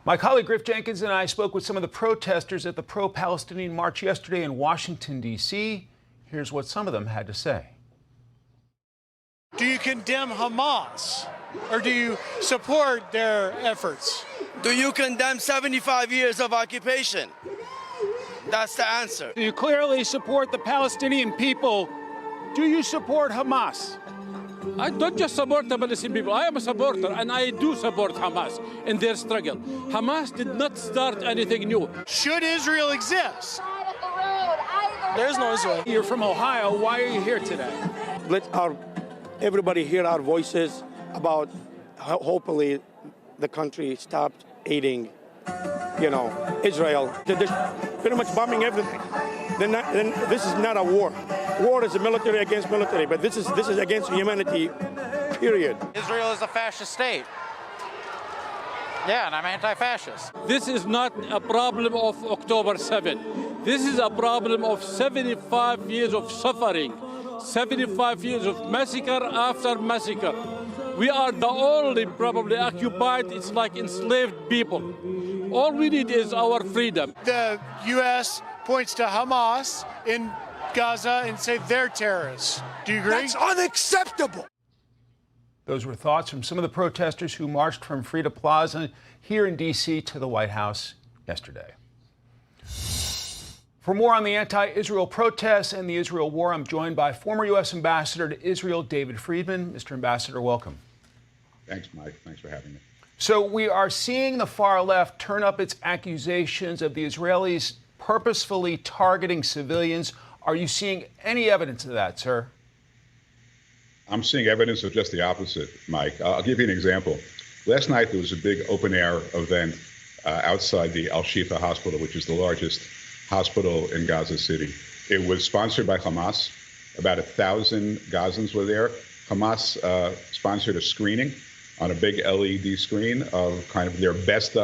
My colleague Griff Jenkins and I spoke with some of the protesters at the pro-Palestinian march yesterday in Washington, D.C. Here's what some of them had to say. Do you condemn Hamas, or do you support their efforts? Do you condemn 75 years of occupation? That's the answer. You clearly support the Palestinian people. Do you support Hamas? I don't just support the Palestinian people. I am a supporter, and I do support Hamas in their struggle. Hamas did not start anything new. Should Israel exist? There's no Israel. You're from Ohio. Why are you here today? Let everybody hear our voices about hopefully the country stopped aiding, Israel. They're pretty much bombing everything. Then this is not a war. War is a military against military, but this is against humanity, period. Israel is a fascist state. Yeah, and I'm anti-fascist. This is not a problem of October 7. This is a problem of 75 years of suffering, 75 years of massacre after massacre. We are the only probably occupied, it's like enslaved people. All we need is our freedom. The U.S. points to Hamas in Gaza and say they're terrorists. Do you agree? That's unacceptable. Those were thoughts from some of the protesters who marched from Freda Plaza here in D.C. to the White House yesterday. For more on the anti-Israel protests and the Israel war, I'm joined by former U.S. Ambassador to Israel, David Friedman. Mr. Ambassador, welcome. Thanks, Mike. Thanks for having me. So we are seeing the far left turn up its accusations of the Israelis purposefully targeting civilians. Are you seeing any evidence of that, sir? I'm seeing evidence of just the opposite, Mike. I'll give you an example. Last night, there was a big open-air event outside the Al-Shifa hospital, which is the largest hospital in Gaza City. It was sponsored by Hamas. About 1,000 Gazans were there. Hamas sponsored a screening on a big LED screen of kind of the best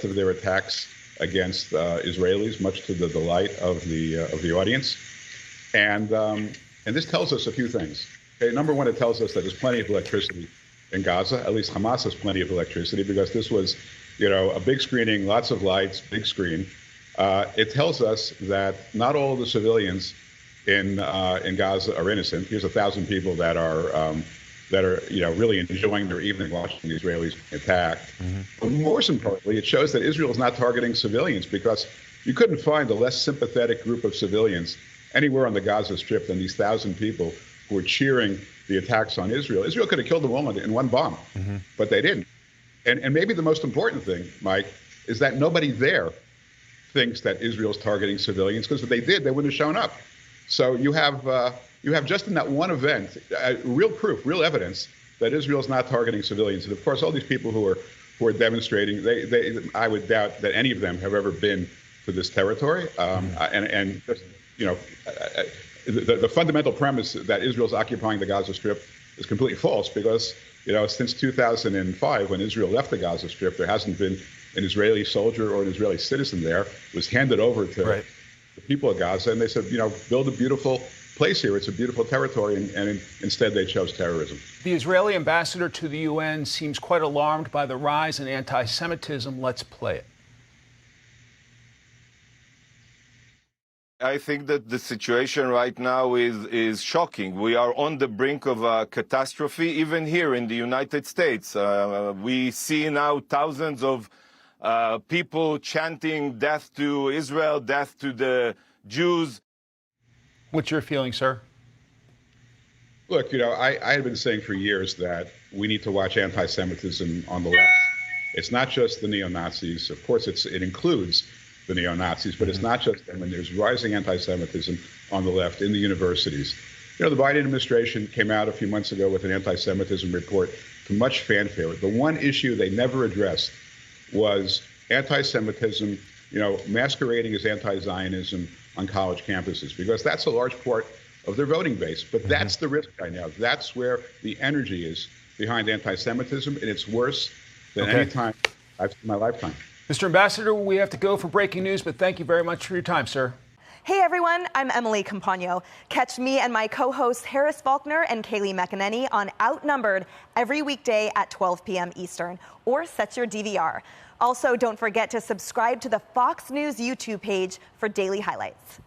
of their attacks against Israelis, much to the delight of the audience. And this tells us a few things. Okay, number one, it tells us that there's plenty of electricity in Gaza. At least Hamas has plenty of electricity because this was, a big screening, lots of lights, big screen. It tells us that not all of the civilians in Gaza are innocent. Here's 1,000 people that are really enjoying their evening watching the Israelis attack. Mm-hmm. But most importantly, it shows that Israel is not targeting civilians because you couldn't find a less sympathetic group of civilians anywhere on the Gaza Strip than these 1,000 people who were cheering the attacks on Israel. Israel could have killed them all in one bomb, mm-hmm. but they didn't. And maybe the most important thing, Mike, is that nobody there thinks that Israel's targeting civilians, because if they did, they wouldn't have shown up. So you have just in that one event, real proof, real evidence that Israel's not targeting civilians. And of course, all these people who are demonstrating, I would doubt that any of them have ever been to this territory. And the fundamental premise that Israel's occupying the Gaza Strip is completely false because, since 2005, when Israel left the Gaza Strip, there hasn't been an Israeli soldier or an Israeli citizen there. It was handed over to the people of Gaza, and they said, build a beautiful place here. It's a beautiful territory, and instead they chose terrorism. The Israeli ambassador to the UN seems quite alarmed by the rise in anti-Semitism. Let's play it. I think that the situation right now is shocking. We are on the brink of a catastrophe, even here in the United States. We see now thousands of people chanting death to Israel, death to the Jews. What's your feeling, sir? Look, I had been saying for years that we need to watch anti-Semitism on the left. It's not just the neo-Nazis. Of course, it includes the neo-Nazis, but it's not just them. And there's rising anti-Semitism on the left in the universities. The Biden administration came out a few months ago with an anti-Semitism report to much fanfare. The one issue they never addressed was anti-Semitism, masquerading as anti-Zionism on college campuses, because that's a large part of their voting base. But that's the risk right now. That's where the energy is behind anti-Semitism, and it's worse than any time I've seen in my lifetime. Mr. Ambassador, we have to go for breaking news, but thank you very much for your time, sir. Hey everyone, I'm Emily Campagno. Catch me and my co-hosts Harris Faulkner and Kaylee McEnany on Outnumbered every weekday at 12 p.m. Eastern, or set your DVR. Also, don't forget to subscribe to the Fox News YouTube page for daily highlights.